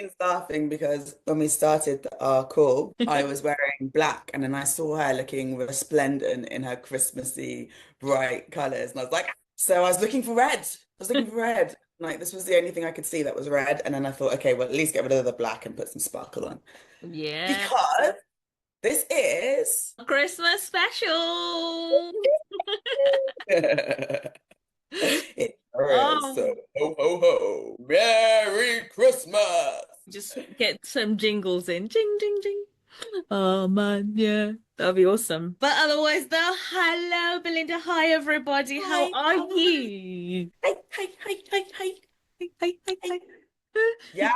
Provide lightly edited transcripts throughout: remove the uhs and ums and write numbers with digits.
Eileen's laughing because when we started our call, I was wearing black and then I saw her looking resplendent in her Christmassy bright colors. And I was like, so I was looking for red. I was looking for red. Like this was the only thing I could see that was red. And then I thought, okay, well, at least get rid of the black and put some sparkle on. Yeah. Because this is Christmas special. it is. So Oh, ho ho ho. Merry Christmas. just get some jingles in. Jing, jing, jing. Oh man, yeah, that'll be awesome. But otherwise, though, hello, Belinda. Hi, everybody. How Hi. are you? Hi, hi, hi, hi, hi. Hi, hi, hi, Hi. hi. Yeah,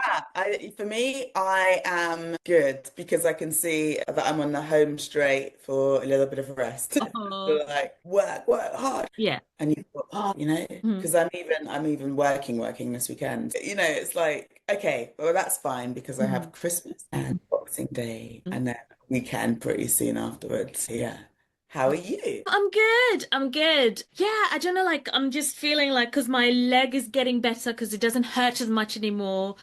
for me, I am good because I can see that I'm on the home straight for a little bit of a rest. Oh, So like work hard. yeah. And you thought, oh, Mhm. because I'm even working this weekend. It's like, okay, well that's fine because I Mhm. have Christmas and Boxing Day and then weekend pretty soon afterwards. Yeah. How are you? I'm good. I'm good. Yeah, I don't know. Like, I'm just feeling like because my leg is getting better because it doesn't hurt as much anymore.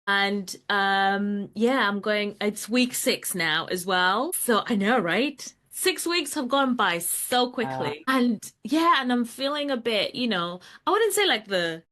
And yeah, I'm going. It's week 6 now as well. So I know, right? 6 weeks have gone by so Uh, quickly. And yeah, and I'm feeling a bit, I wouldn't say like the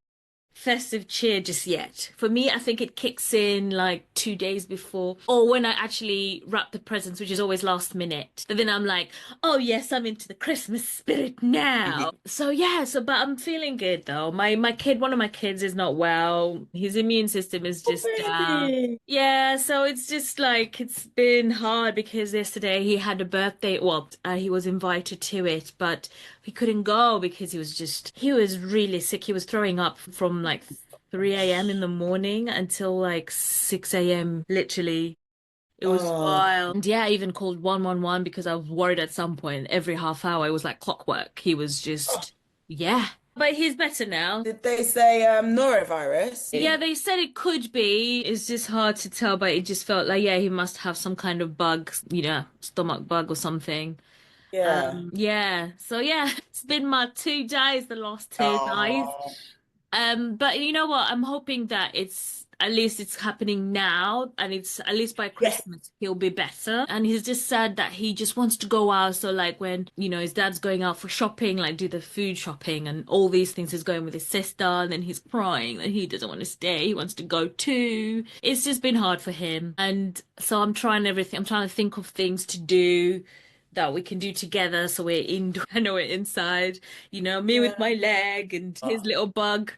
festive cheer just yet. For me, I think it kicks in like 2 days before, or when I actually wrap the presents, which is always last minute. And then I'm like, oh yes, I'm into the Christmas spirit now. So yeah, but I'm feeling good though. My kid, one of my kids is not well. His immune system is oh, just down. baby. Yeah, so it's just like it's been hard because yesterday he had a birthday. Well, he was invited to it, but he couldn't go because he was really sick. He was throwing up from like 3 a.m. in the morning until like 6 a.m. Literally. It was Oh, wild. And yeah, I even called 111 because I was worried at some point. Every half hour, it was like clockwork. He was oh. just, yeah. But he's better now. Did they say norovirus? Yeah, they said it could be. It's just hard to tell, but it just felt like, yeah, he must have some kind of bug, stomach bug or something. Yeah. Yeah. So yeah, it's been my 2 days, the last 2 days. Oh, But you know what? I'm hoping that it's at least it's happening now, and it's at least by yes. Christmas he'll be better. And he's just said that he just wants to go out. So like when, his dad's going out for shopping, like do the food shopping and all these things, he's going with his sister, and then he's crying that he doesn't want to stay. He wants to go too. It's just been hard for him. And so I'm trying everything. I'm trying to think of things to do that we can do together. So we're indoor, I know we're inside, me with Yeah. my leg and his Oh, little bug.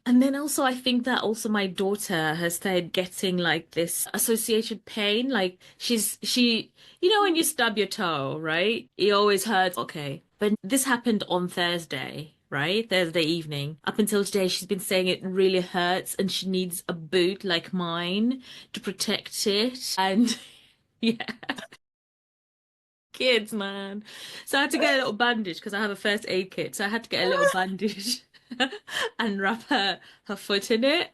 And then also, I think that also my daughter has started getting like this associated pain. Like when you stub your toe, right? It always hurts. Okay. But this happened on Thursday. Right? Thursday evening. Up until today, she's been saying it really hurts and she needs a boot like mine to protect it. And yeah. Kids, man. So I had to get a little bandage because I have a first aid kit. So I had to get a little bandage and wrap her foot in it.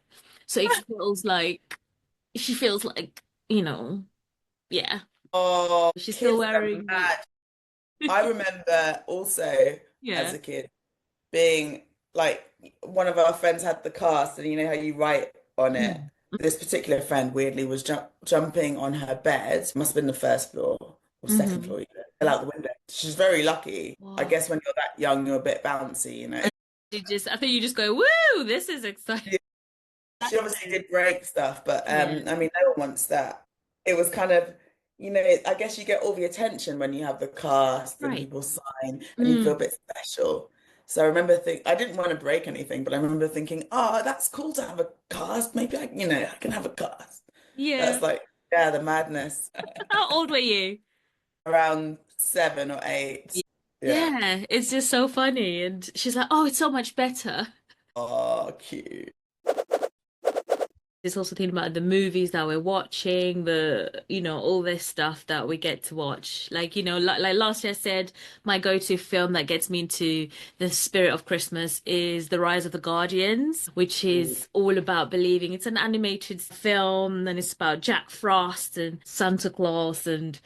So she feels like, yeah. oh, She's still kids are wearing it. mad. I remember also as Yeah. a kid being like one of our friends had the cast, and you know how you write on it. Mm. This particular friend weirdly was jumping on her bed, must have been the first floor or second Mm-hmm. floor, fell out the window. She's very lucky. I Wow. guess when you're that young, you're a bit bouncy. I think you just go, woo, this is exciting. Yeah, she obviously did break stuff, but Yeah. I mean, no one wants that. It was kind of, I guess you get all the attention when you have the cast and Right. people sign and you feel a Mm. bit special. So I remember I didn't want to break anything, but I remember thinking, oh, that's cool to have a cast. Maybe I can have a cast. Yeah. That's like, yeah, the madness. How old were you? Around 7 or 8. Yeah. Yeah, it's just so funny. And she's like, oh, it's so much better. Oh, cute. It's also thinking about the movies that we're watching, all this stuff that we get to watch. Like, like last year I said, my go-to film that gets me into the spirit of Christmas is The Rise of the Guardians, which is all about believing. It's an animated film and it's about Jack Frost and Santa Claus and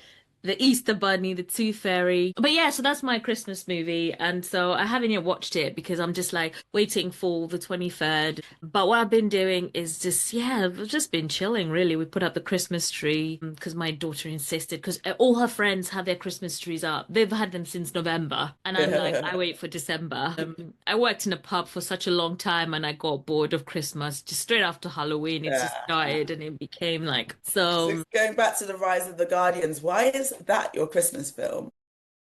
the Easter Bunny, the Tooth Fairy. But yeah, so that's my Christmas movie. And so I haven't yet watched it because I'm just like waiting for the 23rd. But what I've been doing is just, yeah, I've just been chilling really. We put up the Christmas tree because my daughter insisted because all her friends have their Christmas trees up. They've had them since November. And I'm like, I wait for December. I worked in a pub for such a long time and I got bored of Christmas just straight after Halloween. It just Yeah. started and it became like So so. going back to the Rise of the Guardians, why is that your Christmas film?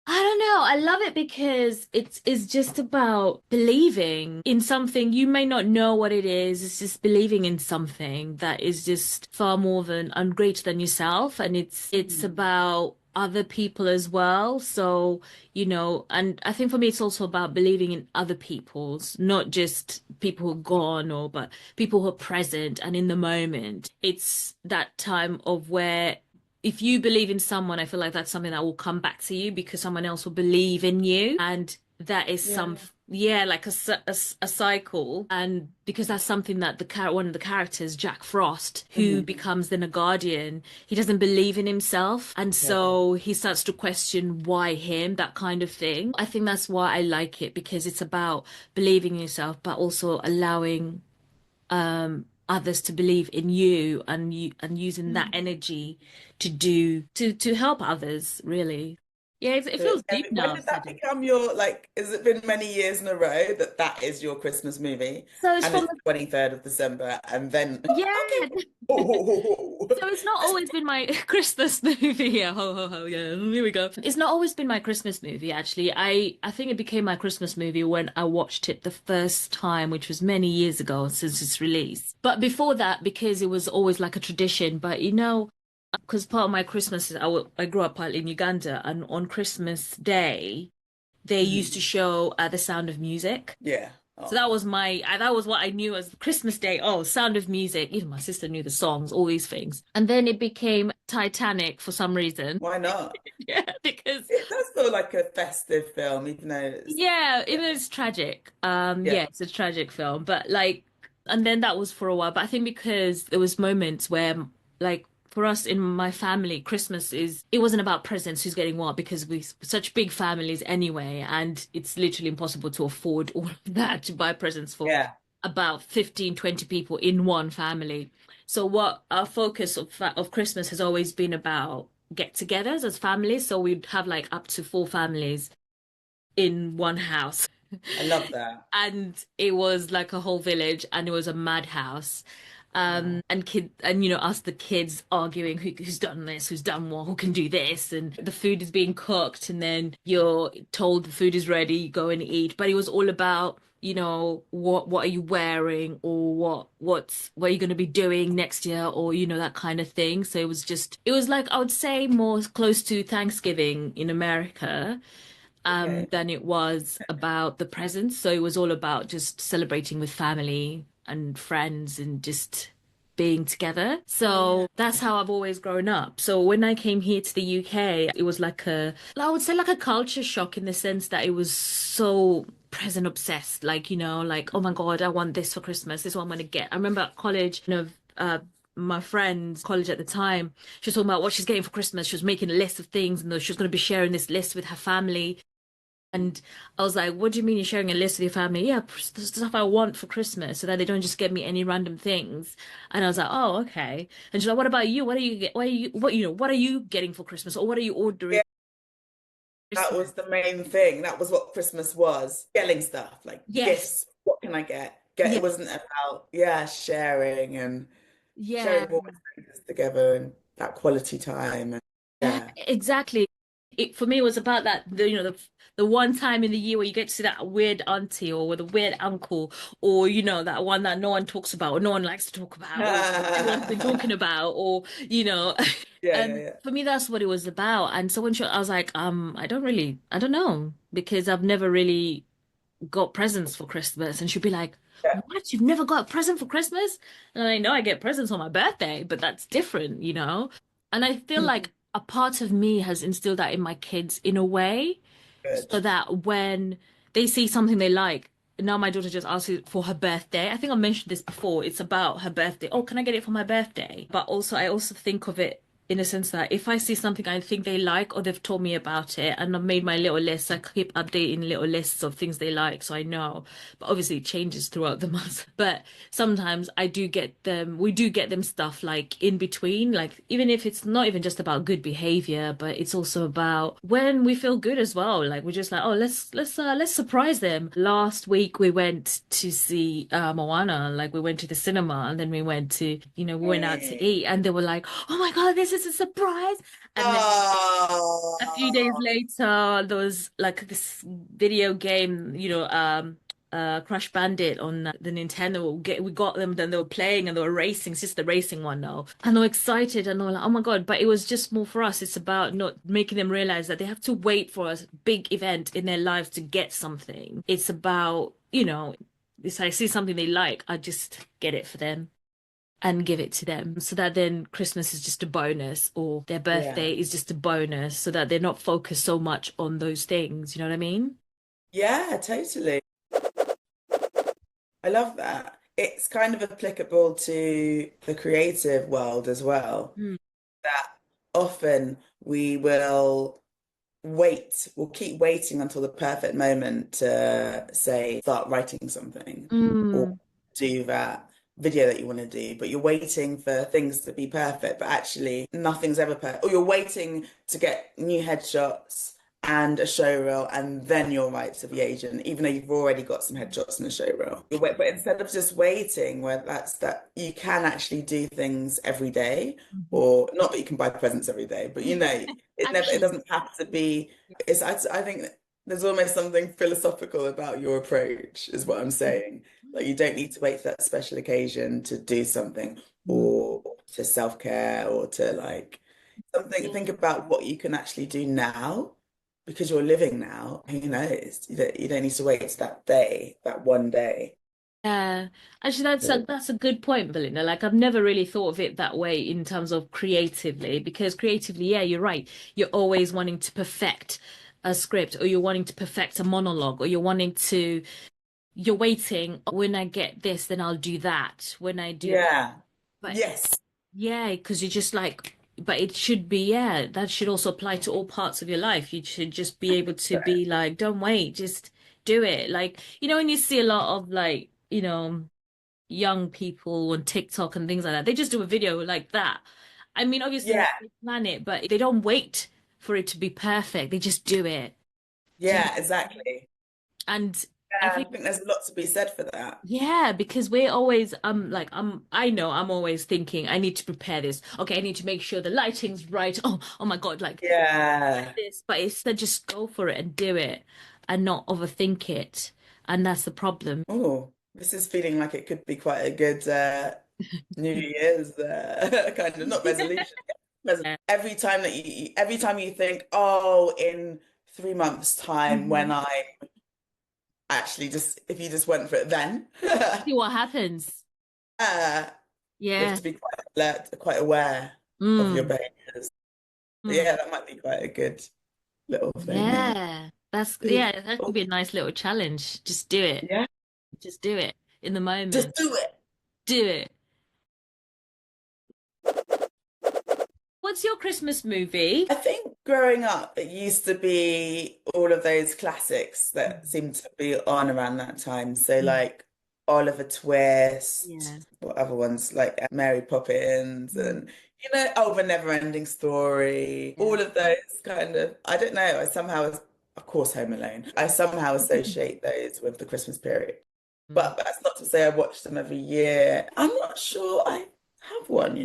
I don't know. I love it because it's just about believing in something. You may not know what it is. It's just believing in something that is just far more than and greater than yourself. And it's Mm. about other people as well. So, and I think for me it's also about believing in other people's, not just people who are gone or but people who are present and in the moment. It's that time of where if you believe in someone, I feel like that's something that will come back to you because someone else will believe in you. And that is some, Yeah. yeah, like a cycle. And because that's something that one of the characters, Jack Frost, who Mhm. becomes then a guardian, he doesn't believe in himself. And Yeah. so he starts to question why him, that kind of thing. I think that's why I like it because it's about believing in yourself, but also allowing others to believe in you and using that Mm. energy to do to help others really. Yeah, it So, feels deep when now I've did said that it. become your, like, has it been many years in a row that that is your Christmas movie? So it's And from it's the 23rd of December, and then, okay. yeah. Oh. So it's not always been my Christmas movie. Yeah, ho ho ho. Yeah, here we go. It's not always been my Christmas movie, actually. I think it became my Christmas movie when I watched it the first time, which was many years ago since its release. But before that, because it was always like a tradition. But because part of my Christmas is I grew up in Uganda, and on Christmas Day they used to Mhm. show The Sound of Music. Yeah. So that Oh, was that was what I knew as Christmas Day. Oh, Sound of Music. Even my sister knew the songs, all these things. And then it became Titanic for some reason. why not? Yeah, because It does feel like a festive film, even though it's, yeah, yeah. even though it's tragic. Yeah. Yeah, it's a tragic film, but like, and then that was for a while. But I think because there was moments where, like, for us in my family, Christmas it wasn't about presents, who's getting what, because we such big families anyway, and it's literally impossible to afford all of that to buy presents for Yeah. about 15, 20 people in one family. So what our focus of Christmas has always been about get-togethers as families. So we'd have like up to four families in one house. I love that. And it was like a whole village and it was a madhouse. Oh, And us the kids arguing who's done this, who's done what, who can do this, and the food is being cooked, and then you're told the food is ready, you go and eat. But it was all about, what are you wearing, or what are you going to be doing next year, or that kind of thing. So it was like I would say more close to Thanksgiving in America okay. than it was about the presents. So it was all about just celebrating with family and friends and just being together. Yeah. So that's how I've always grown up. So when I came here to the UK, it was I would say like a culture shock in the sense that it was so present obsessed. Like, like, oh my God, I want this for Christmas. This is what I'm going to get. I remember at college, my friend's college at the time, she was talking about what she's getting for Christmas. She was making a list of things and she was going to be sharing this list with her family. And I was like, what do you mean you're sharing a list with your family? Yeah, the stuff I want for Christmas so that they don't just get me any random things. And I was like, oh, okay. And she's like, what about you? What are you getting for Christmas? Or what are you ordering Yeah. for That Christmas? was the main thing. That was what Christmas was. Getting stuff, like Yes. gifts. What can I get? It Yeah. wasn't about, yeah, sharing and Yeah. sharing moments together and that quality time. And yeah. Exactly. For me, it was about that the one time in the year where you get to see that weird auntie or the weird uncle or that one that no one talks about or no one likes to talk about or everyone's been talking about or Yeah, yeah, and yeah. for me that's what it was about. And so I was like, I don't know because I've never really got presents for Christmas. And she'd be like, Yeah. what? You've never got a present for Christmas? And I know I get presents on my birthday, but that's different. And I feel like a part of me has instilled that in my kids in a way, Good. so that when they see something they like, now my daughter just asks it for her birthday. I think I mentioned this before. It's about her birthday. Oh, can I get it for my birthday? But also, I also think of it in a sense that if I see something I think they like or they've told me about it and I've made my little list, I keep updating little lists of things they like so I know. But obviously it changes throughout the month. But sometimes we do get them stuff like in between, like even if it's not even just about good behavior, but it's also about when we feel good as well. Like we're just like, oh, let's surprise them. Last week we went to see Moana, like we went to the cinema and then we went to, we went out to Hey. eat and they were like, oh my God, this is a surprise. And then a few days Oh, later, there was like this video game, Crash Bandit on the Nintendo. We got them, then they were playing and they were racing. It's just the racing one now. And they were excited and they were like, oh my God. But it was just more for us. It's about not making them realize that they have to wait for a big event in their lives to get something. It's about, if I see something they like, I just get it for them and give it to them so that then Christmas is just a bonus or their yeah. birthday is just a bonus so that they're not focused so much on those things. You know what I mean? Yeah, totally. I love that. It's kind of applicable to the creative world as well, Mm. that often we'll keep waiting until the perfect moment to say, start writing something or Mm. do that video that you want to do, but you're waiting for things to be perfect, but actually nothing's ever perfect. Or you're waiting to get new headshots and a show reel, and then you'll write to the agent, even though you've already got some headshots and a show reel. But instead of just waiting, where that's that you can actually do things every day, Mhm. or not that you can buy presents every day, but it Actually, doesn't have to be. I think there's almost something philosophical about your approach, is what I'm saying. Like you don't need to wait for that special occasion to do something, mm, or to self-care, or to like something. Think about what you can actually do now because you're living now. Who knows? You don't need to wait to that day, that one day. yeah. Actually, that's a good point, Belinda. Like I've never really thought of it that way in terms of creatively, because creatively, yeah, you're right. You're always wanting to perfect a script, or you're wanting to perfect a monologue, or you're waiting. When I get this, then I'll do that. When I do, Yeah. but Yes. yeah, because you're just like, but it should be, yeah, that should also apply to all parts of your life. You should just be able to be like, don't wait, just do it. Like, when you see a lot of like, young people on TikTok and things like that, they just do a video like that. I mean, obviously Yeah. they plan it, but they don't wait for it to be perfect. They just do it. Do you know? Yeah, exactly. And I Yeah, think I think there's a lot to be said for that. yeah, because we're always like I know I'm always thinking I need to prepare this. Okay, I need to make sure the lighting's right. Oh my God, like Yeah. this, but instead just go for it and do it and not overthink it. And that's the problem. Oh, this is feeling like it could be quite a good New Year's kind of not resolution. Yeah. Every time you think, oh, in 3 months' time, when Mhm. I actually just if you just went for it then, See what happens. uh, you have Yeah. to be quite alert, quite aware of your Mm. behaviors. But Mm. yeah, that might be quite a good little thing. Yeah. Yeah. That's Ooh, yeah, that could oh, be a nice little challenge. Just do it. yeah. Just do it in the Just moment. do it. Do it. What's your Christmas movie? I think growing up, it used to be all of those classics that Mm. seemed to be on around that time. So Mm. like Oliver Twist, Yeah. what other ones like Mary Poppins, Mm. and oh, The Never-Ending Story. Yeah. All of those kind of, I don't know. Of course, Home Alone. I somehow associate those with the Christmas period. Mm. But that's not to say I watch them every year. I'm not sure I have one.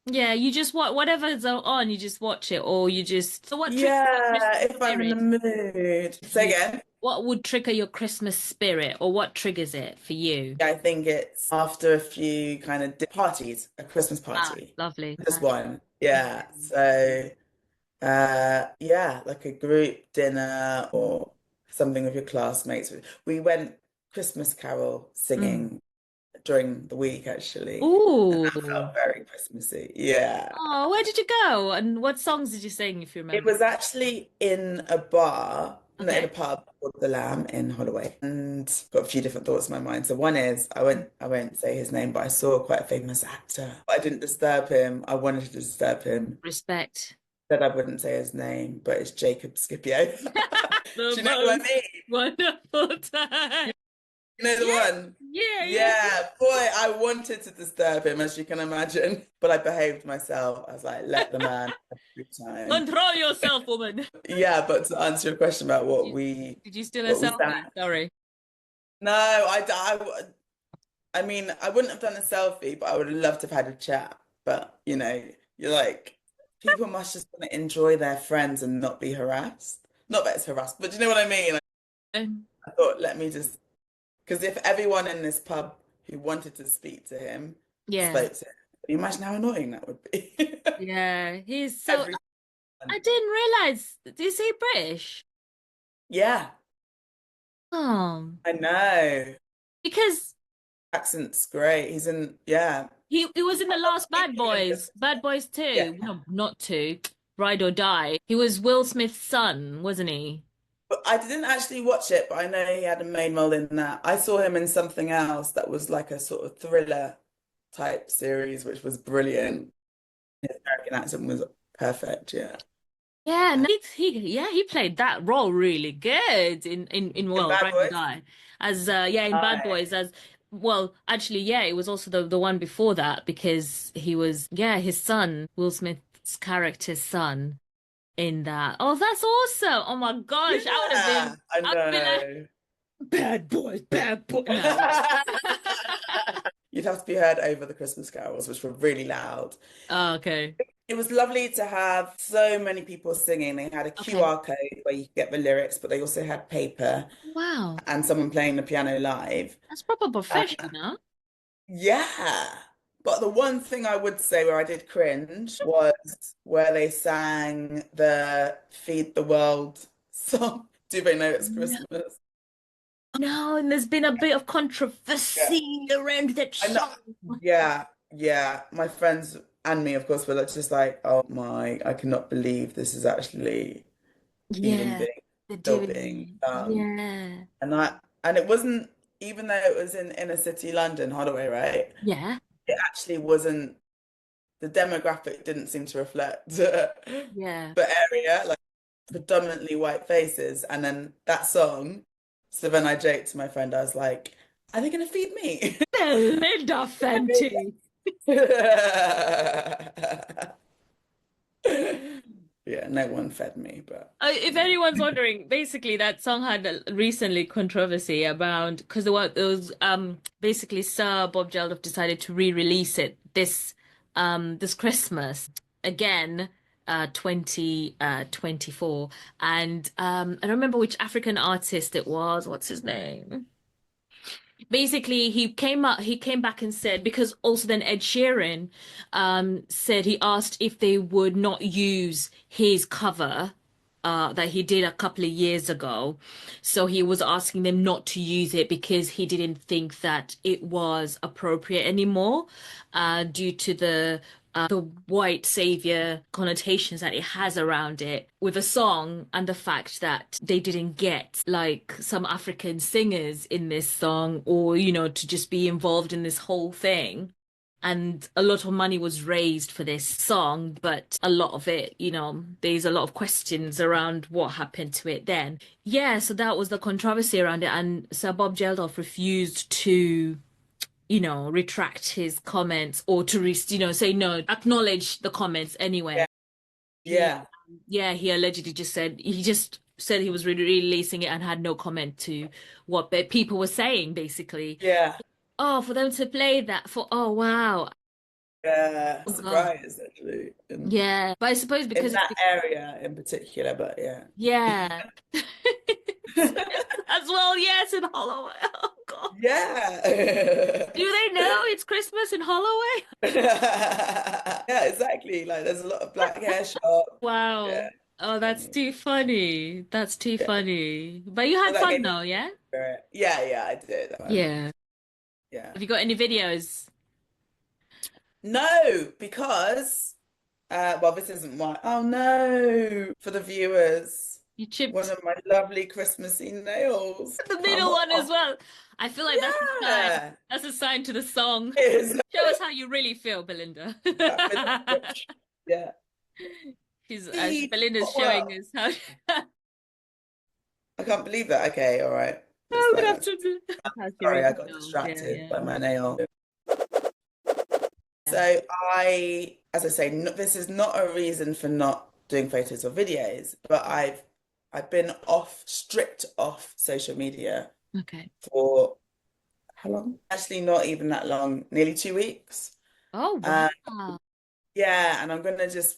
Yeah, you just whatever's on, you just watch it, or you just. So, what triggers your Yeah, Christmas if I'm in the spirit mood. for Say you? again. What would trigger your Christmas spirit, or what triggers it for you? I think it's after a few kind of parties, a Christmas Ah, party. lovely. Just one. Yeah. Yeah. So, yeah, like a group dinner or something with your classmates. We went Christmas carol Mm. singing during the week, actually. And that Ooh. felt very Christmassy. Yeah. Oh, where did you go? And what songs did you sing, if you It remember? was actually in a bar. in a Okay. pub called The Lamb in Holloway, and got a few different thoughts in my mind. So one is I won't say his name, but I saw quite a famous actor. But I didn't disturb him. I wanted to disturb him. Respect. Said I wouldn't say his name, but it's Jacob Scipio. The Do you know who I most mean? wonderful time. You know the Yeah, one? yeah, yeah. Yeah, boy, I wanted to disturb him, as you can imagine, but I behaved myself. I was like, let the man have a good time. Control yourself, woman. Yeah, but to answer your question about Did you did you steal a what we selfie? sang, Sorry. no, I mean, I wouldn't have done a selfie, but I would have loved to have had a chat. But you're like, people must just want to enjoy their friends and not be harassed. Not that it's harassed, but do you know what I mean? Um, I thought, let me just, because if everyone in this pub who wanted to speak to him yeah, spoke to him, can you imagine how annoying that would be? yeah. He's so. Everyone. I didn't realize. Is he British? Yeah, Oh, I know. because Accent's great. Yeah. he was in the last Bad Yeah. Boys, Bad Boys 2. No, not 2. Ride or Die. He was Will Smith's son, wasn't he? But I didn't actually watch it, but I know he had a main role in that. I saw him in something else that was like a sort of thriller type series, which was brilliant. His American accent was perfect, yeah. Yeah, no, he played that role really good in In well, Bad Ride or Boys? Die. As yeah, in Bad Right. Boys as well, actually, yeah, it was also the one before that because he was yeah, his son, Will Smith's character's son in that. Oh, that's awesome. Oh my gosh, Yeah, I I would have been like, know. bad boys, bad boy. No. You'd have to be heard over the Christmas carols, which were really loud. Oh, okay. It was lovely to have so many people singing. They had a Okay. QR code where you could get the lyrics, but they also had paper Wow. and someone playing the piano live. That's proper Uh, professional. yeah. But the one thing I would say where I did cringe was where they sang the Feed the World song. Do they know it's No, Christmas? no, and there's been a bit of Yeah. controversy around that I know. song. Yeah. Yeah. My friends and me, of course, were just like, oh my, I cannot believe this is actually even Yeah, being they're still doing being it. done. Yeah. And it wasn't, even though it was in inner city London, Holloway, right? Yeah. It actually wasn't, the demographic didn't seem to reflect the Yeah. area, like predominantly white faces. And then that song, so then I joked to my friend, I was like, are they gonna feed me? Belinda Fenty. Yeah, no one fed me, but If yeah. anyone's wondering, basically that song had a recently controversy about because there was basically Sir Bob Geldof decided to re-release it this Christmas again 2024 and I don't remember which African artist it was. What's his name? Basically he came back and said because also then Ed Sheeran said he asked if they would not use his cover that he did a couple of years ago. So he was asking them not to use it because he didn't think that it was appropriate anymore, due to the white savior connotations that it has around it with a song and the fact that they didn't get like some African singers in this song or, to just be involved in this whole thing. And a lot of money was raised for this song, but a lot of it, there's a lot of questions around what happened to it then. Yeah, so that was the controversy around it. And Sir Bob Geldof refused to retract his comments or to, say no, acknowledge the comments anyway. Yeah, He, yeah, yeah, he allegedly just said he was releasing it and had no comment to what people were saying, basically. yeah, Oh, for them to play that oh, wow. yeah. Oh, God. Surprised actually Yeah, but I suppose in because it's that area in particular, but yeah. yeah. As well, yes, in Holloway. Oh, God. Do Yeah. they know it's Christmas in Holloway? Yeah, exactly. Like there's a lot of black hair shop. Yeah, Wow. it's Oh, that's funny. too funny. That's too Yeah. funny. But you So had that fun gave me though, yeah? spirit. Yeah, yeah, I did. Yeah. Yeah. Have you got any videos? No, because well, this isn't why. Oh no, for the viewers. You chipped one of my lovely Christmassy nails. the Come middle one as on. well. I feel like that's a sign. Yeah. That's a sign to the song. It is Show us how you really feel, Belinda. that middle stitch. Yeah. She's See, Belinda's showing well, us how. I can't believe that. Okay, all right. That's I'm gonna fine. have That's to do how she sorry, I really got feels. Yeah, distracted yeah, by my nail. yeah. So as I say, this is not a reason for not doing photos or videos, but I've been strict off social media Okay. for how long? Actually, not even that long, nearly 2 weeks. Oh Uh, wow. yeah, and I'm gonna just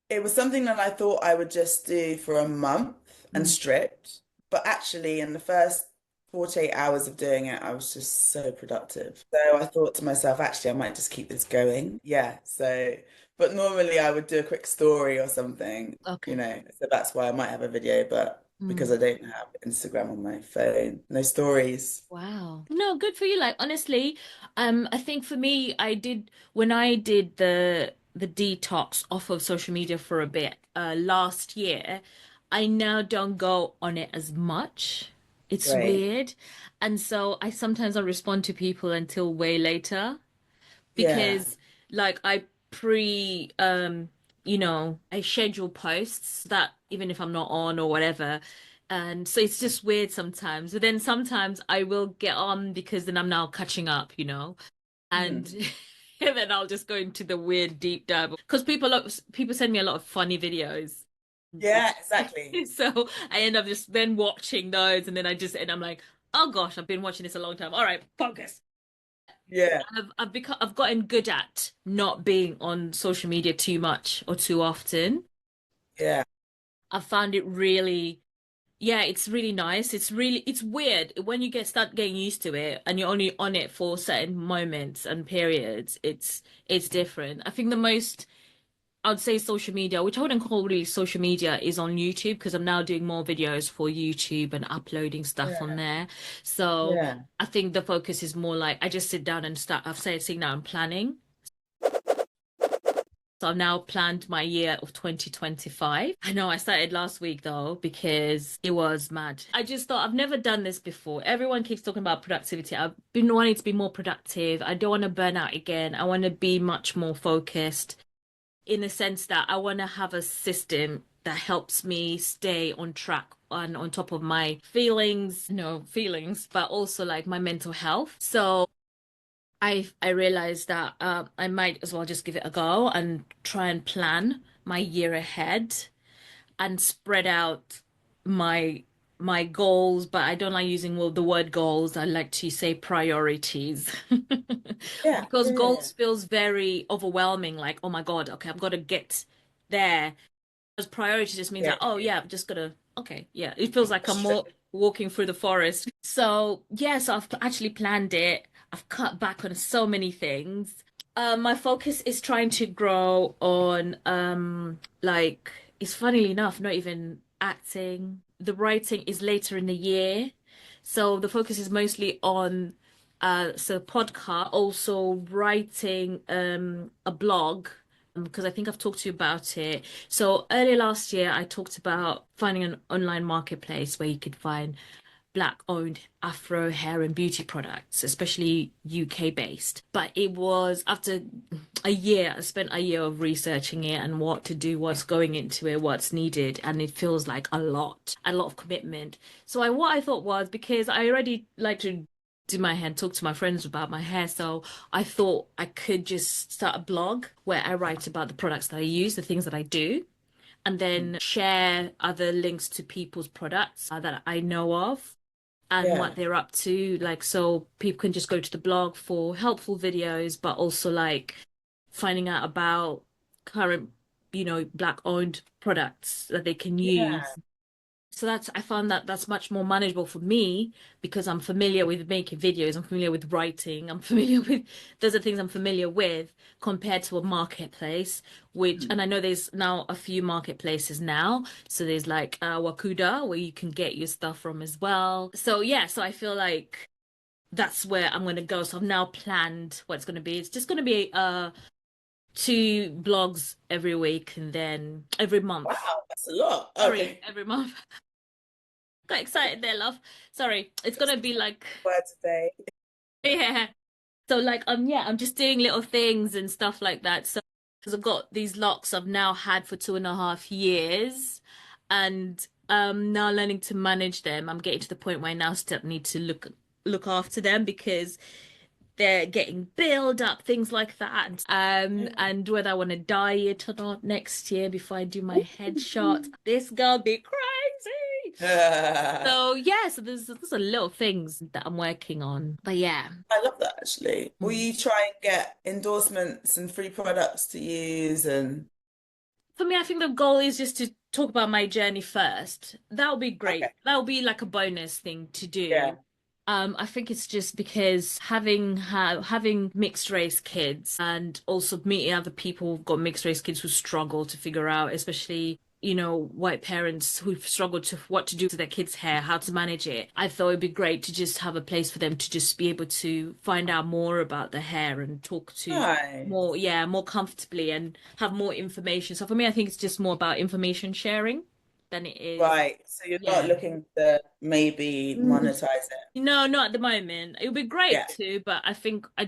it was something that I thought I would just do for a month and Mm. strict, but actually in the first 48 hours of doing it, I was just so productive. So I thought to myself, actually, I might just keep this going. Yeah, so but normally I would do a quick story or something, Okay. So that's why I might have a video, but because Mm. I don't have Instagram on my phone, no stories. Wow. No, good for you. Like honestly, I think for me, I did when I did the detox off of social media for a bit last year, I now don't go on it as much. It's Great. weird. And so I sometimes don't respond to people until way later Yeah. because like I pre I schedule posts that even if I'm not on or whatever. And so it's just weird sometimes. But then sometimes I will get on because then I'm now catching up, and Hmm. and then I'll just go into the weird deep dive because people send me a lot of funny videos. Yeah, exactly. So I end up just then watching those and then and I'm like, oh gosh, I've been watching this a long time. All right, focus. Yeah. I've gotten good at not being on social media too much or too often. Yeah. I found it really, yeah, it's really nice. It's weird when you start getting used to it and you're only on it for certain moments and periods. It's different. I think the most I'd say social media, which I wouldn't call really social media, is on YouTube because I'm now doing more videos for YouTube and uploading stuff on Yeah. there. So Yeah. I think the focus is more like I just sit down and I've said sitting down and planning. So I've now planned my year of 2025. I know I started last week though because it was mad. I just thought I've never done this before. Everyone keeps talking about productivity. I've been wanting to be more productive. I don't want to burn out again. I want to be much more focused in the sense that I want to have a system that helps me stay on track and on top of my feelings, but also like my mental health. So I realized that I might as well just give it a go and try and plan my year ahead and spread out my my goals, but I don't like using the word goals. I like to say priorities Yeah. because Yeah. goals feels very overwhelming. Like, oh my God, okay, I've got to get there. As priority just means Yeah. like, oh yeah, I've just gotta, okay, yeah. It feels like I'm Straight. more walking through the forest. So yeah, so I've actually planned it. I've cut back on so many things. My focus is trying to grow on like it's funnily enough, not even acting. The writing is later in the year. So the focus is mostly on so podcast, also writing a blog because I think I've talked to you about it. So earlier last year, I talked about finding an online marketplace where you could find black-owned Afro hair and beauty products, especially UK based. But it was after a year, I spent a year of researching it and what to do, what's going into it, what's needed, and it feels like a lot of commitment. So what I thought was because I already like to do my hair and talk to my friends about my hair. So I thought I could just start a blog where I write about the products that I use, the things that I do, and then share other links to people's products that I know of and what Yeah. they're up to. Like, so people can just go to the blog for helpful videos, but also like finding out about current, black owned products that they can Yeah. use. So I found that that's much more manageable for me because I'm familiar with making videos, I'm familiar with writing, I'm familiar with those are things I'm familiar with compared to a marketplace, and I know there's now a few marketplaces now. So there's like Wakuda where you can get your stuff from as well. So yeah, so I feel like that's where I'm gonna go. So I've now planned what it's gonna be. It's just gonna be two blogs every week and then every month. Wow, that's a lot. Sorry, Okay. every month. Got excited there, love. Sorry. It's gonna Just be like words a day. yeah. So like yeah, I'm just doing little things and stuff like that. So because I've got these locks I've now had for 2.5 years and now learning to manage them. I'm getting to the point where I now still need to look after them because they're getting build up, things like that. And whether I want to dye it or not next year before I do my headshot. This girl be crazy. I So yeah, so there's a little things that I'm working on. But yeah. love that actually. Will Mm. you try and get endorsements and free products to use and For me, I think the goal is just to talk about my journey first. That would be okay. great. That would be like a bonus thing to Yeah. do. I think it's just because having mixed race kids and also meeting other people who've got mixed race kids who struggle to figure out, especially, white parents who struggle to what to do to their kids' hair, how to manage it. I thought it'd be great to just have a place for them to just be able to find out more about the hair and talk to more, Nice. yeah, more comfortably and have more information. So for me, I think it's just more about information sharing than it is, Right. So you're not yeah. looking to maybe monetize it. No, not at the moment. It would be great Yeah. to, but I think I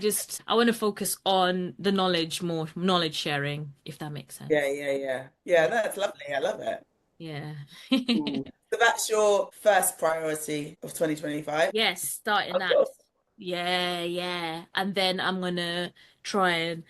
want to focus on the knowledge more, knowledge sharing, if that makes Yeah, sense. yeah, yeah. Yeah, Yeah. that's lovely. I love it. Yeah. Ooh. So that's your first priority of 2025? Yes, starting Of that. course. Yeah, yeah. And then I'm gonna try and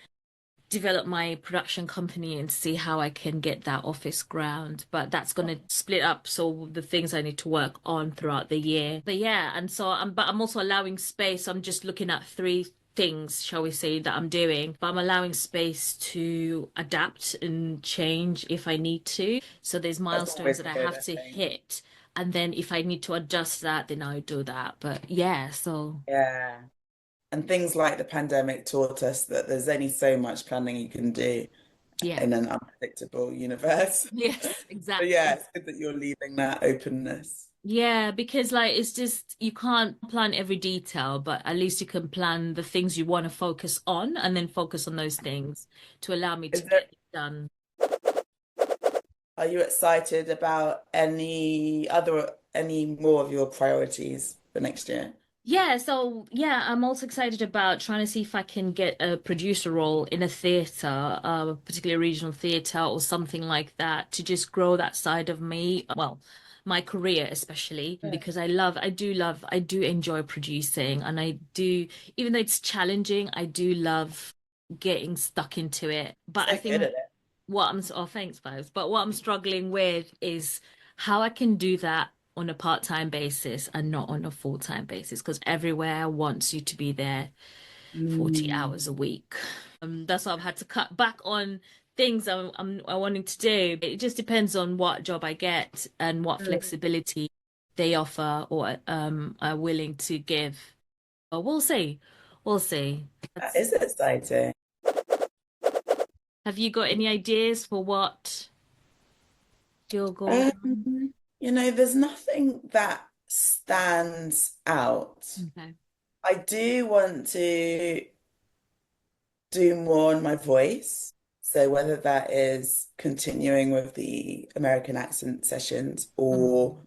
develop my production company and see how I can get that office ground. But that's gonna split up so the things I need to work on throughout the year. But yeah, and so I'm also allowing space. I'm just looking at three things, shall we say, that I'm doing, but I'm allowing space to adapt and change if I need to. So there's That's milestones always that I good, have I to think. hit. And then if I need to adjust that, then I'll do that. But yeah, so Yeah. And things like the pandemic taught us that there's only so much planning you can do yeah. in an unpredictable universe. Yes, So yeah, exactly. it's good that you're leaving that openness. Yeah, because like it's just you can't plan every detail, but at least you can plan the things you want to focus on and then focus on those things to allow me Is to there, get it done. are you excited about any more of your priorities for next year? Yeah, so yeah, I'm also excited about trying to see if I can get a producer role in a theater, particularly a regional theater or something like that, to just grow that side of me. Well, my career especially, Yeah. because I do enjoy producing, and I do, even though it's challenging, I do love getting stuck into it. But I So good think at it. oh, thanks, Vibes. But what I'm struggling with is how I can do that on a part-time basis and not on a full-time basis because everywhere wants you to be there 40 Mm. hours a week. That's why I've had to cut back on things I'm wanting to do. It just depends on what job I get and what Mm. flexibility they offer or are willing to give. But we'll see. We'll see. That That's, is exciting. have you got any ideas for what your goals are? There's nothing that stands out. Okay. I do want to do more on my voice. So whether that is continuing with the American accent sessions or Mm.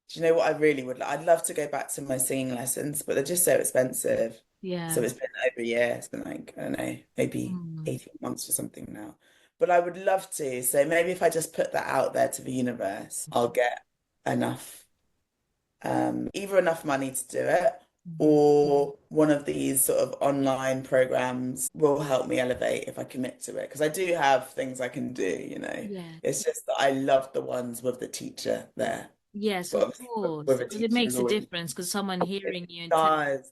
do you know what I really would like? I'd love to go back to my singing lessons, but they're just so expensive. So Yeah. it's been over a year. It's been like, I don't know, maybe Mm. 18 months or something now. But I would love to. So maybe if I just put that out there to the universe, I'll get enough either enough money to do it Mhm. or one of these sort of online programs will help me elevate if I commit to it. Because I do have things I can do, you know. Yeah. It's just that I love the ones with the teacher there. Yes, But of obviously course. with a Because it teacher makes is a always difference because someone it hearing you and telling, does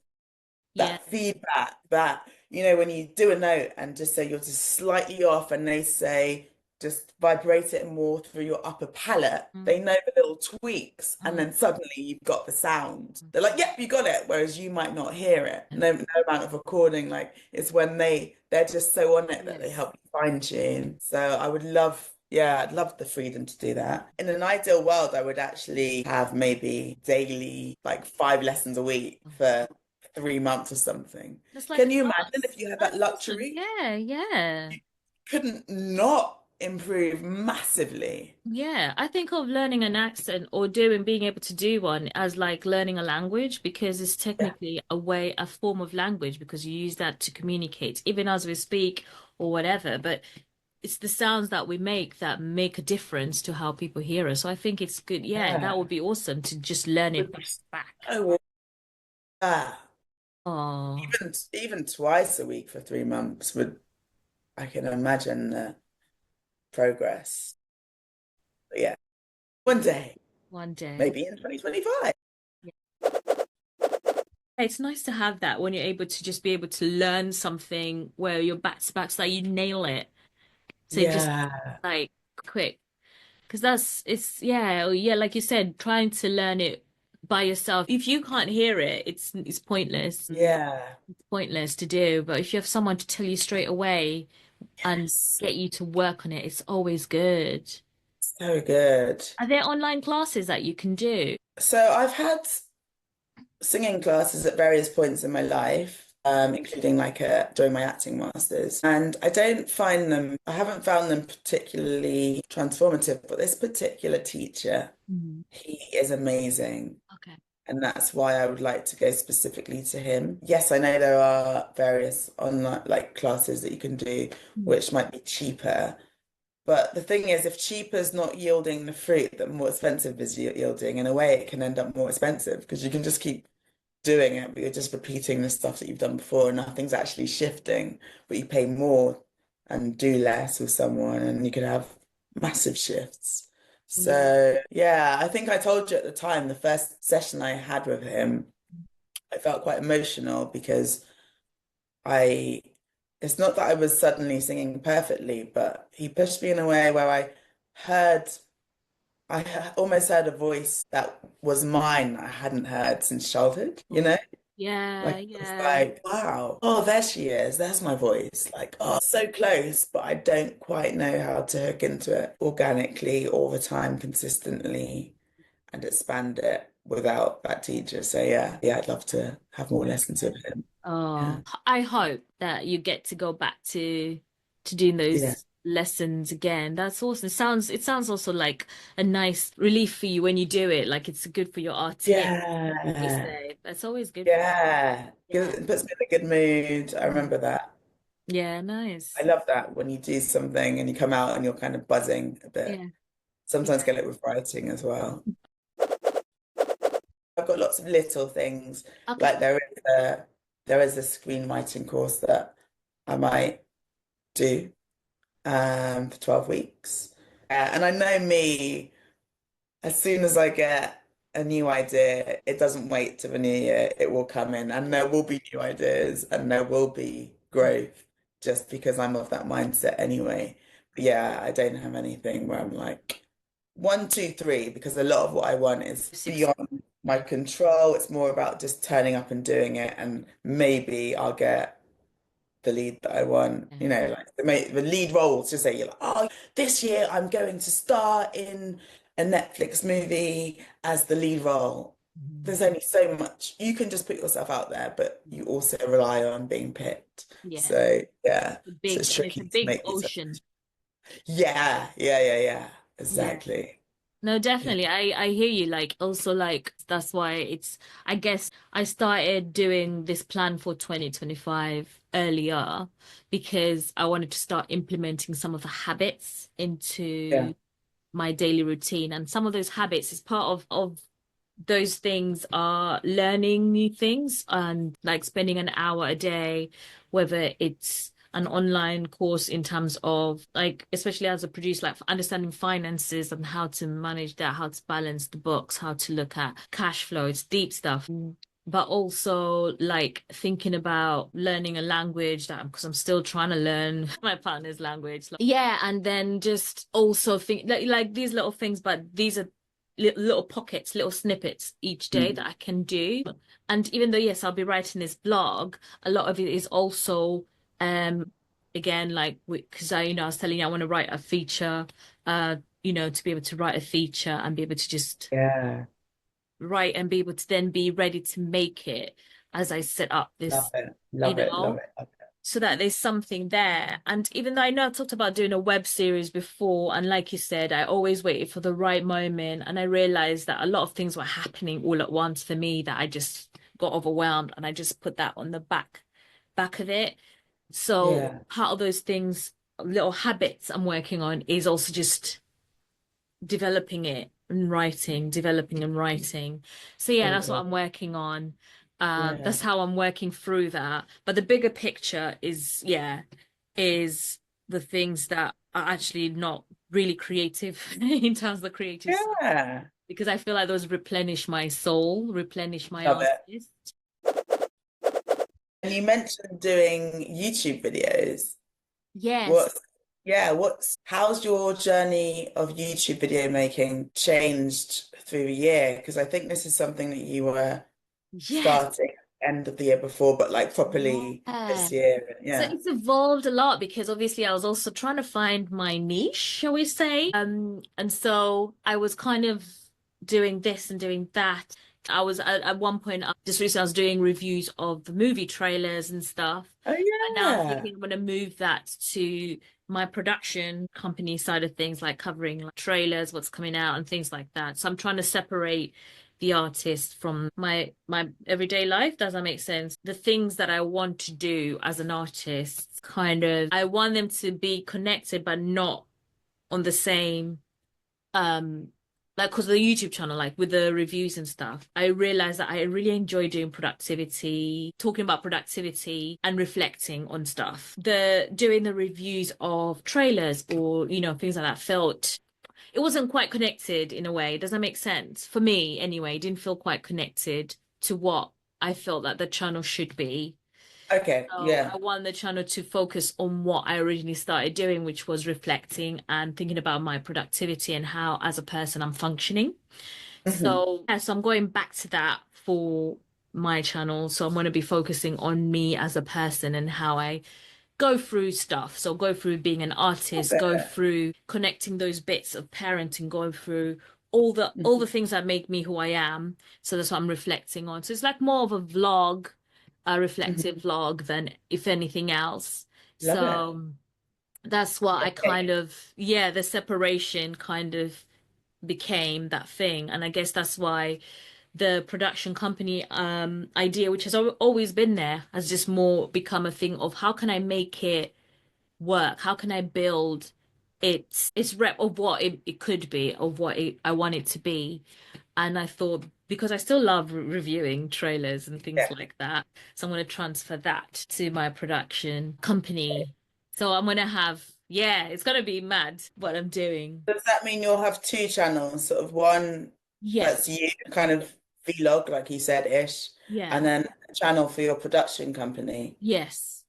yeah. that feedback that, when you do a note and just say you're just slightly off and they say just vibrate it more through your upper palate, they Mm, know the little tweaks and mm, then suddenly you've got the sound. They're like, mm. yep, you got it. Whereas you might not hear it. No amount of recording, like it's when they're just so on it that they Yes. help you fine tune. So I would love yeah, I'd love the freedom to do that. In an ideal world, I would actually have maybe daily, like 5 lessons a week for 3 months or something. Just like Can a you imagine class. if you had that That's awesome. luxury? Yeah, yeah. couldn't not improve massively. Yeah, I think of learning an accent or doing being able to do one as like learning a language because it's Yeah. technically a form of language because you use that to communicate, even as we speak or whatever. But it's the sounds that we that make a difference to how people hear us. So I think it's good. Yeah, that would Yeah. be awesome to just learn Would it be back. so yeah. Oh, Even twice a week for 3 months would I can imagine the progress. But yeah, one day, one day. maybe in 2025. Yeah. It's nice to have that when you're able to just be able to learn something where you're back to back so that you nail it. So it just Yeah. like quick. Because it's, yeah, yeah, like you said, trying to learn it by yourself. If you can't hear it, it's pointless. Yeah. It's pointless to do. But if you have someone to tell you straight away and Yes. get you to work on it, it's always good. So good. Are there online classes that you can do? So I've had singing classes at various points in my life, including like during my acting masters. And I haven't found them particularly transformative, but this particular teacher, Mhm. he is amazing. Okay. And that's why I would like to go specifically to him. Yes, I know there are various online like classes that you can do, Mm. which might be cheaper. But the thing is, if cheaper is not yielding the fruit that more expensive is yielding, in a way, it can end up more expensive because you can just keep doing it, but you're just repeating the stuff that you've done before and nothing's actually shifting, but you pay more and do less with someone and you can have massive shifts. Yeah. So, yeah, I think I told you at the time, the first session I had with him, I felt quite emotional because I, it's not that I was suddenly singing perfectly, but he pushed me in a way where heard, almost heard a voice that was mine I hadn't heard since childhood, you Oh, know? yeah, Like it's yeah. like, wow, oh, there she is. There's my voice. Like, oh, so close, but I don't quite know how to hook into it organically all the time, consistently, and expand it without that teacher. So yeah, I'd love to have more lessons with him. Yeah, Oh, I hope that you get to go back to doing yeah, those lessons again. That's awesome. It sounds also like a nice relief for you when you do it. Like it's good for your artist, they yeah, say. That's always good for yeah. yeah. It puts me in a good mood. I Mm. remember that. Yeah, I nice. love that when you do something and you come out and you're kind of buzzing a bit. Yeah, Sometimes yeah. get it with writing as well. I've got lots of little things. Okay. Like there is a screenwriting course that I might do for 12 weeks. And I know me, as soon as I get a new idea, it doesn't wait till the new year, it will come in and there will be new ideas and there will be growth just because I'm of that mindset anyway. But yeah, I don't have anything where I'm like, one, two, three, because a lot of what I want is Six. beyond my control. It's more about just turning up and doing it, and maybe I'll get the lead that I want. Yeah. You know, like the lead roles. Just say you're like, oh, this year I'm going to star in a Netflix movie as the lead role. Mhm. There's only so much you can just put yourself out there, but you also rely on being picked. Yeah. So yeah, so it's And it's a tricky to big make yourself. ocean. Yeah. Yeah. Exactly. No, Yeah. definitely. I hear you. Like also like that's why it's I guess I started doing this plan for 2025 earlier because I wanted to start implementing some of the habits Yeah. into my daily routine. And some of those habits is part of those things are learning new things and like spending an hour a day, whether it's an online course in terms of like, especially as a producer, like understanding finances and how to manage that, how to balance the books, how to look at cash flow. It's deep stuff. But also like thinking about learning a language that because I'm still trying to learn my partner's language. Yeah, and then just also think like these little things, but these are little pockets, little snippets each day Mm. that I can do. And even though, yes, I'll be writing this blog, a lot of it is also, um, again, like, because I was telling you, I want to write a feature, to be able to write a feature and be able to just Yeah. write and be able to then be ready to make it as I set up Love this, it. you Love it. Love know? it. Love it. so that there's something there. And even though I know I talked about doing a web series before, and like you said, I always waited for the right moment, and I realized that a lot of things were happening all at once for me that I just got overwhelmed, and I just put that on the back of it. So Yeah. part of those things, little habits I'm working on is also just developing it and writing, developing and writing. So yeah, that's what Totally. I'm working on. Yeah. That's how I'm working through that. But the bigger picture is, yeah, is the things that are actually not really creative in terms of the creative side. Yeah. Because I feel like those replenish my soul, replenish my Love it. artist. And you mentioned doing YouTube videos. Yes, What's, yeah, how's your journey of YouTube video making changed through the year? Because I think this is something that you were yes, starting end of the year before, but like properly yeah. this year. So Yeah. it's evolved a lot because obviously I was also trying to find my niche, shall we say? And so I was kind of doing this and doing that. I was at one point just recently I was doing reviews of the movie trailers and stuff. Oh But now I'm yeah. thinking I'm going to move that to my production company side of things, like covering like trailers, what's coming out, and things like that. So I'm trying to separate the artist from my everyday life. Does that make sense? The things that I want to do as an artist, kind of, I want them to be connected, but not on the same um like because of the YouTube channel, like with the reviews and stuff, I realized that I really enjoy doing productivity, talking about productivity and reflecting on stuff. The doing the reviews of trailers or things like that felt it wasn't quite connected in a way. Does that make sense? For me, anyway, it didn't feel quite connected to what I felt that the channel should be. Okay. So Yeah. I want the channel to focus on what I originally started doing, which was reflecting and thinking about my productivity and how, as a person, I'm functioning. Hmm. So, yeah, so I'm going back to that for my channel. So I'm going to be focusing on me as a person and how I go through stuff. So go through being an Love artist, go it. through connecting those bits of parenting, going through all the Mhm. things that make me who I am. So that's what I'm reflecting on. So it's like more of a vlog, a reflective Mhm. vlog than if anything else. Love it. So that's what I Okay. kind of, yeah, the separation kind of became that thing. And I guess that's why the production company idea, which has always been there, has just more become a thing of how can I make it work? How can I build its rep of what it could be, of what I want it to be? And I thought because I still love reviewing trailers and things Yeah. like that, so I'm going to transfer that to my production company. So I'm going to have, yeah, it's going to be mad what I'm doing. Does that mean you'll have two channels, sort of one that's Yes, you kind of vlog, like you said, ish, and yeah, then a channel for your production company yes,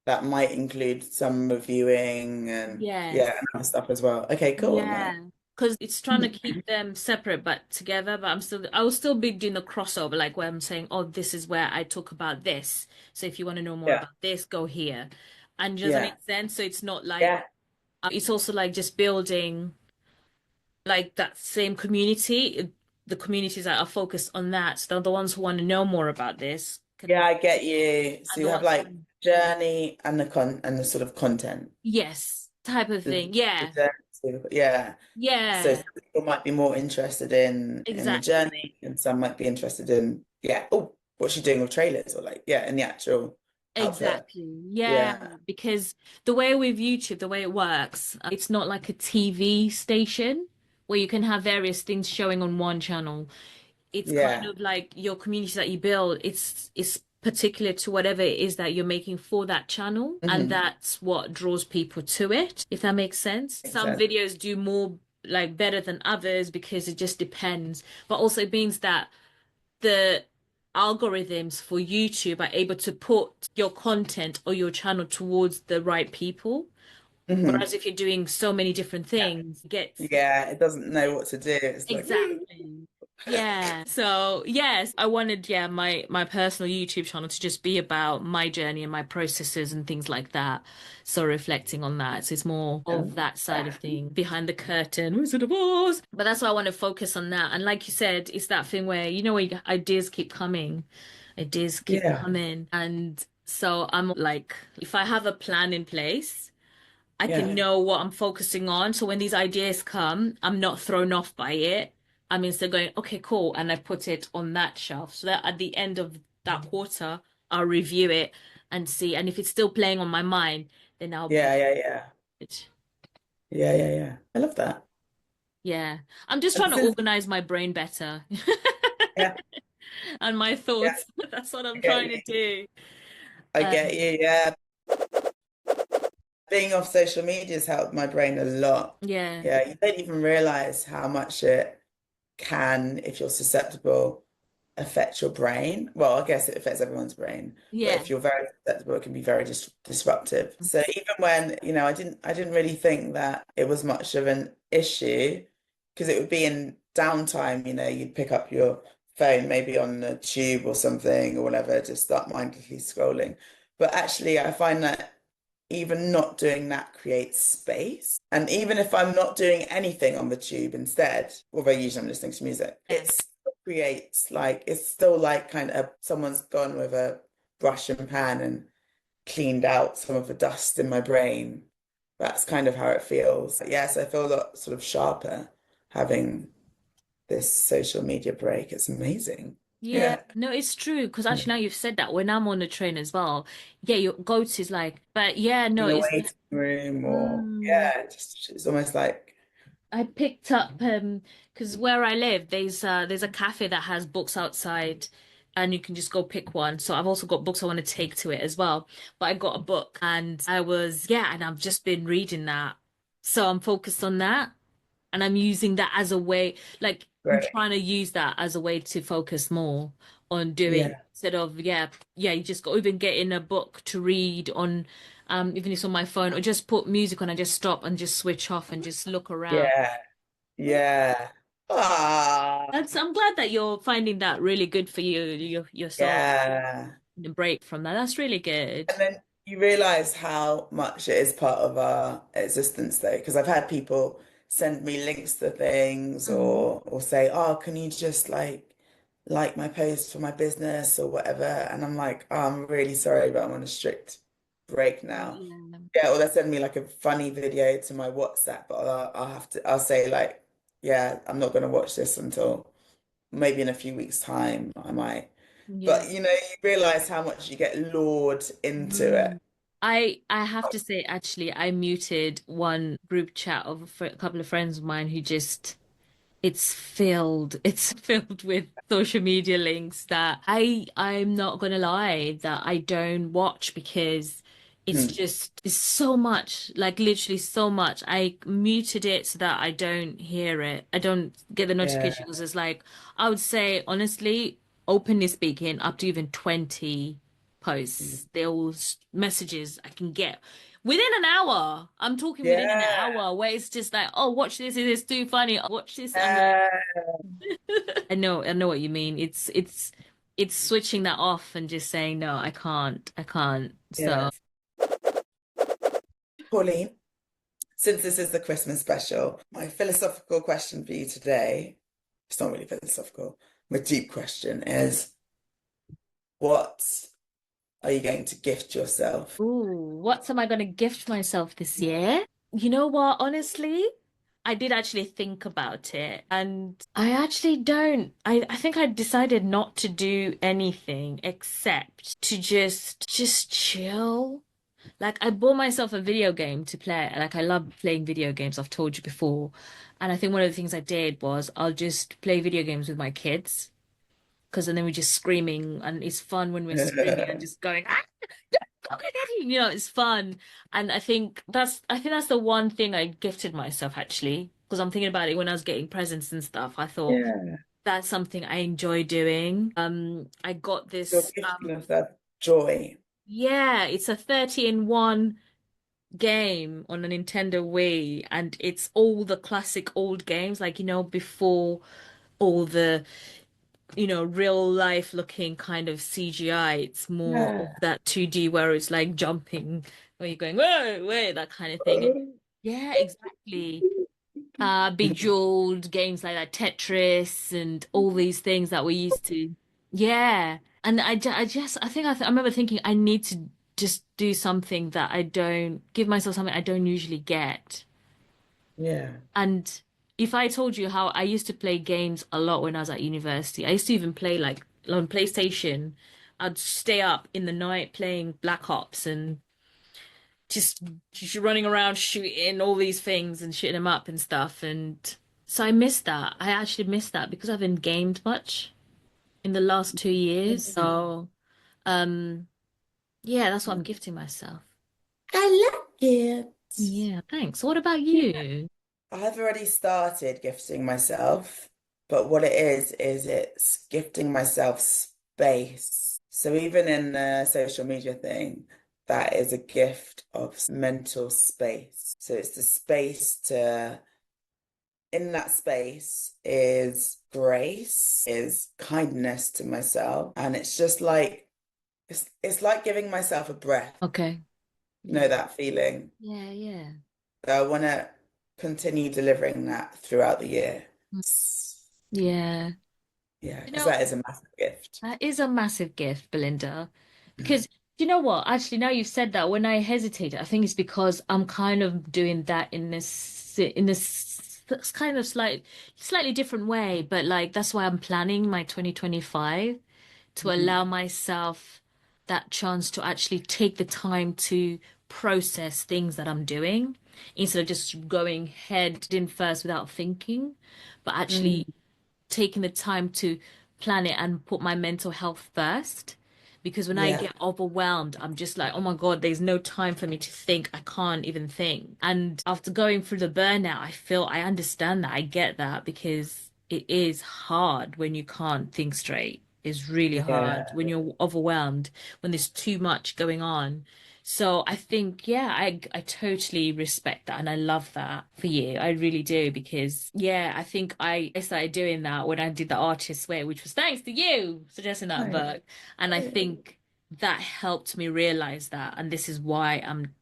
that might include some reviewing and yes. yeah, and other stuff as well. Okay, cool. No. Yeah, because it's trying to keep them separate but together. But I will still be doing the crossover, like where I'm saying, oh, this is where I talk about this. So if you want to know more Yeah. about this, go here. And does that Yeah. make sense? So it's not like Yeah. it's also like just building like that same community. The communities that are focused on that. So the ones who want to know more about this Yeah, can, I get you. So and the you have ones like who, journey and the sort of content. yes, type of The, thing. the Yeah, yeah. So yeah, some people might be more interested in the exactly. journey, and some might be interested in yeah. Oh, what's she doing with trailers or like yeah, in the actual output. Exactly. Yeah. Yeah. Because the way with YouTube, the way it works, it's not like a TV station where you can have various things showing on one channel. It's kind Yeah. of like your community that you build, it's particular to whatever it is that you're making for that channel, and Hmm. that's what draws people to it, if that makes sense. Makes Some sense. videos do more like better than others because it just depends. But also it means that the algorithms for YouTube are able to put your content or your channel towards the right people. Hmm. Whereas if you're doing so many different Yeah. things, it gets Yeah, it doesn't know what to do. It's like, woo. exactly. Yeah. So yes, I wanted, yeah, my personal YouTube channel to just be about my journey and my processes and things like that. So reflecting on that. So it's more of that side of thing behind the curtain, Wizard of Oz. But that's why I want to focus on that. And like you said, it's that thing where where ideas keep coming. Ideas keep Yeah. coming. And So I'm like, if I have a plan in place, I can Yeah. know what I'm focusing on. So when these ideas come, I'm not thrown off by it. I'm instead going, okay, cool. And I put it on that shelf so that at the end of that quarter, I'll review it and see. And if it's still playing on my mind, then I'll Yeah, bring yeah, yeah. it. Yeah, yeah, yeah. I love that. Yeah. I'm just And trying to since, organize my brain better yeah, and my yeah, thoughts. That's what I I'm get trying to you. do. I get Um, you. Yeah. Being off social media has helped my brain a lot. yeah. Yeah, you don't even realize how much it can, if you're susceptible, affect your brain. Well, I guess it affects everyone's brain, but Yeah. if you're very susceptible, it can be very disruptive. So even when, I didn't really think that it was much of an issue because it would be in downtime, you'd pick up your phone maybe on the tube or something or whatever, just start mindlessly scrolling. But actually, I find that even not doing that creates space. And even if I'm not doing anything on the tube instead, although usually I'm listening to music, Yeah. it still creates like it's still like kind of someone's gone with a brush and pan and cleaned out some of the dust in my brain. That's kind of how it feels. Yes, I feel a lot sort of sharper having this social media break. It's amazing. Yeah, Yeah. no, it's true. Because actually, now you've said that, when I'm on the train as well, yeah, your go-to is like, but yeah, no, In the it's waiting room or mm, yeah, just it's almost like I picked up because where I live, there's a cafe that has books outside, and you can just go pick one. So I've also got books I want to take to it as well. But I got a book, and and I've just been reading that, so I'm focused on that. And I'm using that as a way, like I'm great. trying to use that as a way to focus more on doing Yeah. instead of you just got even getting a book to read on even if it's on my phone or just put music on and just stop and just switch off and just look around. Yeah. Yeah. Ah, That's I'm glad that you're finding that really good for yourself, yeah. the break from that. That's really good. And then you realize how much it is part of our existence, though, because I've had people send me links to things Mm. or say, "Oh, can you just like my post for my business or whatever?" And I'm like, "Oh, I'm really sorry, but I'm on a strict break now." Yeah. Yeah, or they send me like a funny video to my WhatsApp, but I'll say like, "Yeah, I'm not going to watch this until maybe in a few weeks' time, I might." Yeah. But you realize how much you get lured into it. Mm. I have to say, actually, I muted one group chat of a couple of friends of mine who just it's filled with social media links that I'm not gonna lie that I don't watch because Hmm. it's so much, like literally so much. I muted it so that I don't hear it. I don't get the Yeah. notifications. It's like I would say honestly, openly speaking, up to even 20 posts. They're all messages I can get within an hour. I'm talking within an Yeah. hour where it's just like, oh, watch this. It is too funny. Watch this. I'm like, Yeah. I know what you mean. It's switching that off and just saying, no, I can't. Yeah. So, Pauline, since this is the Christmas special, my philosophical question for you today, it's not really philosophical, my deep question is, what are you going to gift yourself? ooh, what am I gonna gift myself this year? You know what? Honestly, I did actually think about it, and I actually don't. I think I decided not to do anything except to just chill. Like I bought myself a video game to play. Like I love playing video games, I've told you before. And I think one of the things I did was I'll just play video games with my kids because then we're just screaming and it's fun when we're screaming and just going, ah, go get daddy. It's fun. And I think that's the one thing I gifted myself actually. Because I'm thinking about it when I was getting presents and stuff. I thought Yeah. that's something I enjoy doing. I got You're this gifting yourself joy. yeah, it's a 30 in 1 game on a Nintendo Wii, and it's all the classic old games, like before all the real life looking kind of CGI. It's more of Yeah. that 2D where it's like jumping, where you're going, whoa, wait, that kind of thing. And yeah, exactly. Bejeweled games like that, Tetris, and all these things that we used to. Yeah. And I remember thinking I need to just do something that I don't give myself something I don't usually get. Yeah. And if I told you how I used to play games a lot when I was at university, I used to even play like on PlayStation. I'd stay up in the night playing Black Ops and just running around shooting all these things and shooting them up and stuff. And so I missed that. I actually missed that because I haven't gamed much in the last 2 years. So, um, yeah, that's what I'm gifting myself. I like it. Yeah, thanks. What about Yeah. you? I've already started gifting myself, but what it is it's gifting myself space. So even in the social media thing, that is a gift of mental space. So it's the space to, in that space is grace, is kindness to myself. And it's just like, it's like giving myself a breath. Okay. You know Yeah. that feeling? Yeah, yeah. So I want to continue delivering that throughout the year. Mm. Yeah. Yeah, You because know, that is a massive gift. that is a massive gift, Belinda. Because you know what? Actually, now you've said that, when I hesitated, I think it's because I'm kind of doing that in this kind of slightly different way. But like that's why I'm planning my 2025 to Mhm. allow myself that chance to actually take the time to process things that I'm doing instead of just going head in first without thinking, but Mm, actually taking the time to plan it and put my mental health first. Because when I yeah, get overwhelmed, I'm just like, oh my God, there's no time for me to think. I can't even think. And after going through the burnout, I understand that. I get that because it is hard when you can't think straight. It's really hard yeah. when you're overwhelmed, when there's too much going on. So I think, yeah, I totally respect that and I love that for you. I really do because, yeah, I think I started doing that when I did the artist way, which was thanks to you suggesting that Right. book. And I think that helped me realize that. And this is why I'm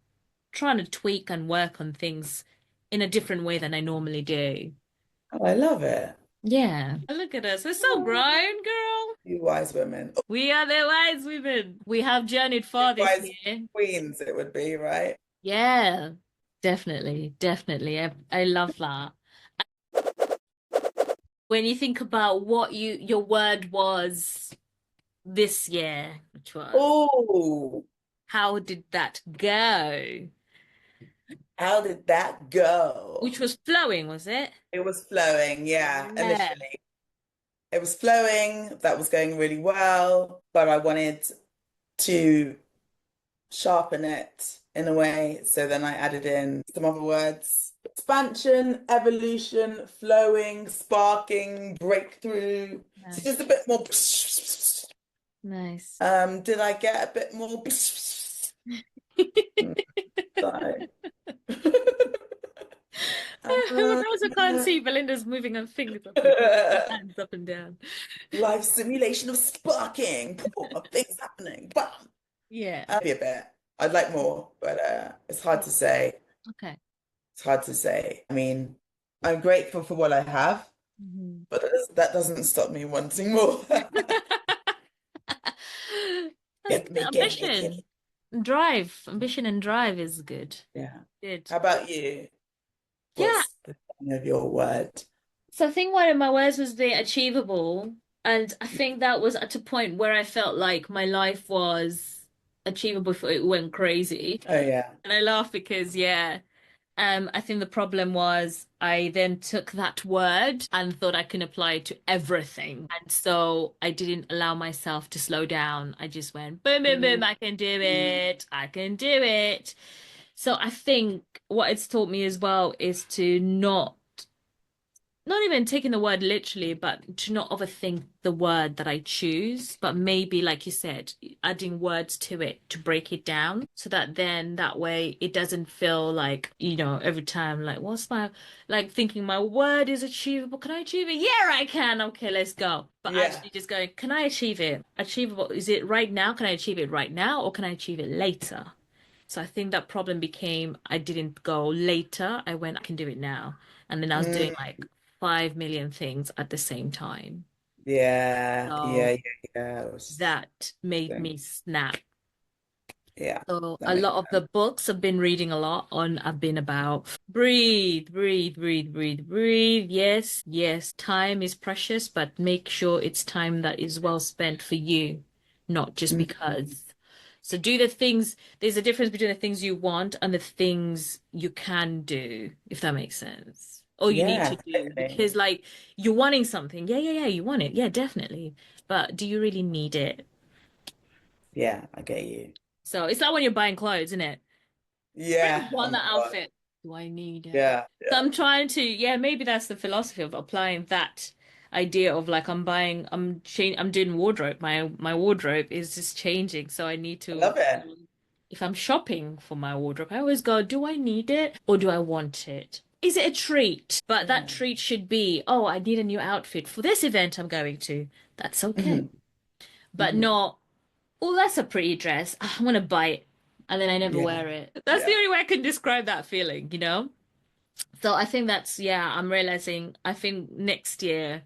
trying to tweak and work on things in a different way than I normally do. Oh, I love it. Yeah. Look at us. We're so Oh, grown, girl. you wise women. Oh, We are the wise women. We have journeyed far this wise year. queens, it would be, right? Yeah, definitely, definitely. I love that. When you think about what your word was this year, which was, Oh, how did that go? how did that Which go? was flowing, was it? It was flowing, yeah, Yeah. initially. It was flowing, that was going really well, but I wanted to sharpen it in a way. So then I added in some other words. Expansion, evolution, flowing, sparking, breakthrough. So just a Nice. bit more. Nice. Did I get a bit more? Sorry. For those who can't see, Belinda's moving her fingers up and her hands up and down. Live simulation of sparking, boom, of things happening. Bam. Yeah. Maybe a bit. I'd like more, but it's hard to say. Okay. It's hard to say. I mean, I'm grateful for what I have, Mhm. but that doesn't stop me wanting more. Give me, give me, give Ambition, me. ambition and drive is good. Yeah. Good. How about you? Yeah. What's the thing of your word? So I think one of my words was the achievable. And I think that was at a point where I felt like my life was achievable before it went crazy. Oh yeah. And I laugh because, yeah, I think the problem was I then took that word and thought I can apply it to everything. And so I didn't allow myself to slow down. I just went boom, boom, boom, Mm, I can do it. I can do it. So I think what it's taught me as well is to not even taking the word literally, but to not overthink the word that I choose, but maybe, like you said, adding words to it to break it down so that then that way it doesn't feel like, every time, like, what's my, like thinking my word is achievable. Can I achieve it? Yeah, I can. Okay, let's go. But yeah. actually just going, can I achieve it? Achievable. Is it right now? Can I achieve it right now? Or can I achieve it later? So I think that problem became I didn't go later. I went, I can do it now. And then I was doing Mm, like 5 million things at the same time. Yeah, So yeah, yeah, yeah. It was that made thing. me snap. Yeah, So that a makes lot of the sense. books I've been reading a lot on have been about breathe, breathe, breathe, breathe, breathe. Yes, yes, time is precious, but make sure it's time that is well spent for you, not just Mhm. because. So do the things, there's a difference between the things you want and the things you can do, if that makes sense. Or you need to Yeah, do totally. because like you're wanting something. Yeah, yeah, yeah, you want it. Yeah, definitely. But do you really need it? Yeah, I get you. So it's like when you're buying clothes, isn't it? Really Yeah, oh want my that God. outfit. Do I need it? Yeah, So yeah. I'm trying to, yeah, maybe that's the philosophy of applying that idea of like I'm doing wardrobe. My wardrobe is just changing. So I need I to, love it. if I'm shopping for my wardrobe, I always go, do I need it or do I want it? Is it a treat? But that Yeah. treat should be, oh, I need a new outfit for this event I'm going to. That's okay. Hmm. But Hmm. not, oh, that's a pretty dress. I'm gonna buy it. And then I never Yeah, wear it. That's the yeah. only way I can describe that feeling, you know? So I think that's, yeah, I'm realizing, I think next year,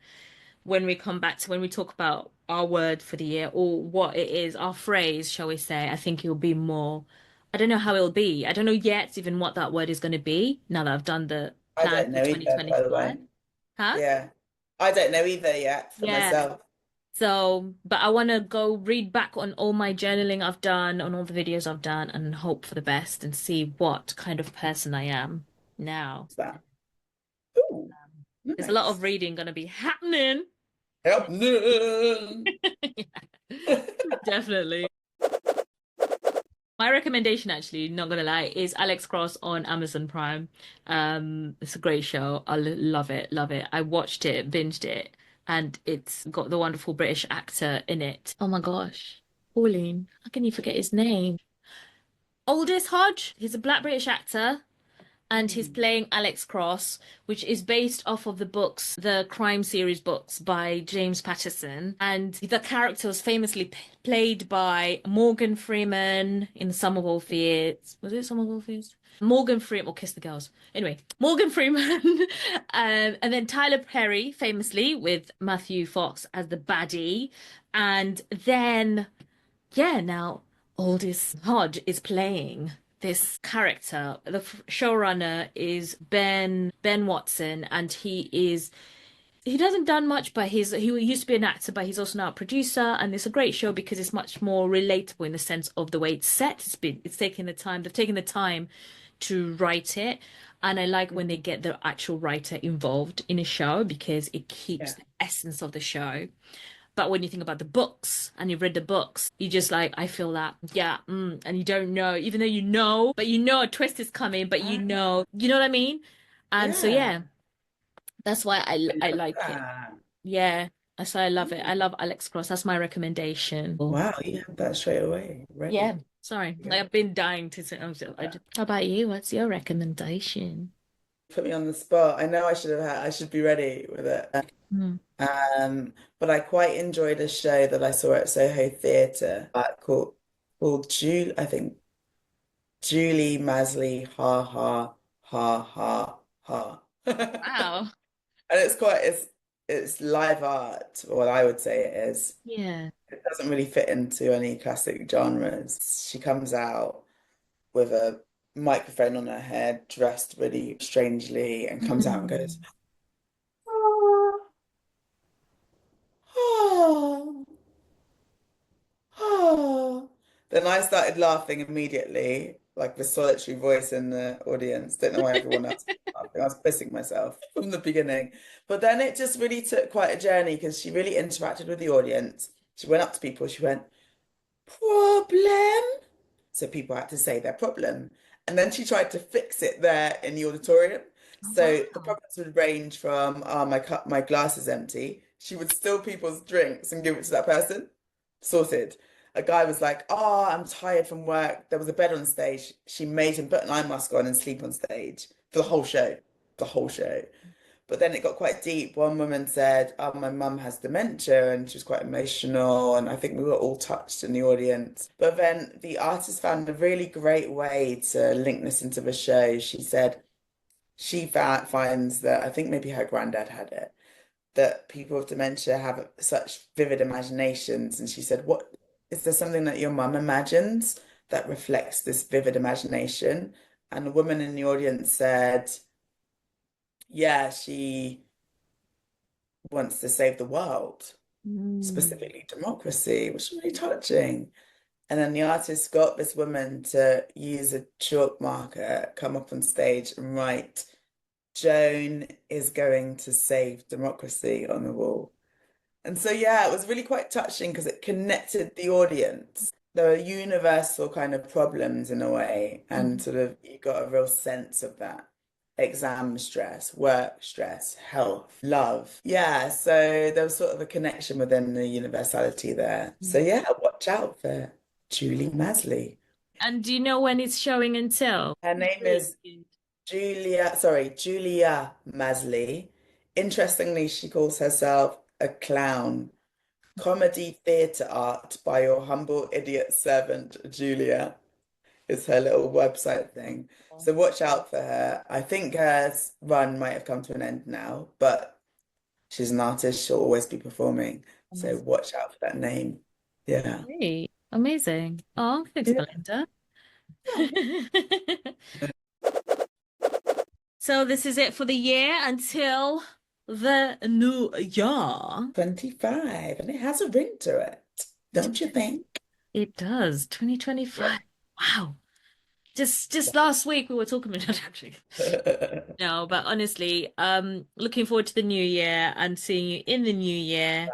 when we come back to when we talk about our word for the year or what it is, our phrase, shall we say, I think it'll be more, I don't know how it'll be. I don't know yet even what that word is going to be now that I've done the I plan don't for know either, by the 2025. way. Huh? Yeah. I don't know either yet for Yeah. myself. So, but I want to go read back on all my journaling I've done, on all the videos I've done, and hope for the best and see what kind of person I am now. What's that? Ooh, There's a lot nice. of reading going to be happening. Help. No. Definitely. My recommendation, actually, not gonna lie, is Alex Cross on Amazon Prime. It's a great show. Love it, love it. I watched it, binged it, and it's got the wonderful British actor in it. Oh my gosh, Pauline, how can you forget his name? Aldous Hodge. He's a black British actor and he's Hmm. playing Alex Cross, which is based off of the books, the crime series books by James Patterson. And the character was famously played by Morgan Freeman in Sum of All Fears. Was it Sum of All Fears? Morgan Freeman, or Kiss the Girls. Anyway, Morgan Freeman, and then Tyler Perry, famously with Matthew Fox as the baddie, and then yeah, now Aldous Hodge is playing this character. The showrunner is Ben Watson, and he doesn't done much, but he used to be an actor, but he's also now a producer, and it's a great show because it's much more relatable in the sense of the way it's set. It's taking the time they've taken the time to write it, and I like when they get the actual writer involved in a show because it keeps Yeah. the essence of the show. But when you think about the books and you've read the books, you just like, I feel that, yeah, and you don't know, even though you know, but you know a twist is coming, but you know what I mean? And so, Yeah. yeah, that's why I I love like it. that. Yeah, that's why I love it. I Mm. love Alex Cross. That's my recommendation. Wow, you had that straight away. Yeah, Ready. sorry, Yeah. I've been dying to say. How about you? What's your recommendation? Put me on the spot. I know I should be ready with it. Hmm. But I quite enjoyed a show that I saw at Soho Theatre called I think Julie Masley, ha ha ha ha ha. Wow. And it's live art, what I would say it is. Yeah. It doesn't really fit into any classic genres. She comes out with a microphone on her head, dressed really strangely, and comes out and goes, Hmm. "Ah, ah, ah." Then I started laughing immediately, like the solitary voice in the audience. Don't know why everyone else was laughing. I was pissing myself from the beginning. But then it just really took quite a journey because she really interacted with the audience. She went up to people, she went, "Problem?" So people had to say their problem. And then she tried to fix it there in the auditorium. Oh, So the wow. problems would range from, oh, my glass is empty. She would steal people's drinks and give it to that person. Sorted. A guy was like, oh, I'm tired from work. There was a bed on stage. She made him put an eye mask on and sleep on stage for the whole show. The whole show. But then it got quite deep. One woman said, "Oh, my mum has dementia," and she was quite emotional. And I think we were all touched in the audience. But then the artist found a really great way to link this into the show. She said she finds that I think maybe her granddad had it. that people with dementia have such vivid imaginations. And she said, "What is there something that your mum imagines that reflects this vivid imagination?" And a woman in the audience said, "Yeah, she wants to save the world, Mm. specifically democracy," which was really touching. And then the artist got this woman to use a chalk marker, come up on stage and write, "Joan is going to save democracy" on the wall. And so, yeah, it was really quite touching because it connected the audience. There were universal kind of problems in a way, and Mhm. sort of you got a real sense of that. Exam stress, work stress, health, love. Yeah, so there was sort of a connection within the universality there. So, yeah, watch out for Julie Masley. And do you know when it's showing until? Her name is Julia Masley. Interestingly, she calls herself a clown. Comedy theatre art by your humble idiot servant, Julia, is her little website thing. So watch out for her. I think her run might have come to an end now, but she's an artist. She'll always be performing. So Amazing. watch out for that name. Yeah. Great. Amazing. Oh, thanks, Yeah. Belinda. So this is it for the year until the new year. 25, and it has a ring to it, don't you think? It does. Yeah. 2025. Wow. Just last week we were talking about actually. No, but honestly, looking forward to the new year and seeing you in the new year.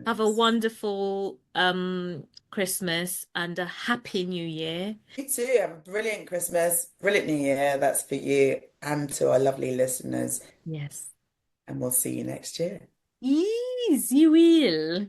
Have a Likewise. wonderful Christmas and a happy new year. You too. Have a brilliant Christmas, brilliant New Year. That's for you and to our lovely listeners. Yes. And we'll see you next year. Yes, you will.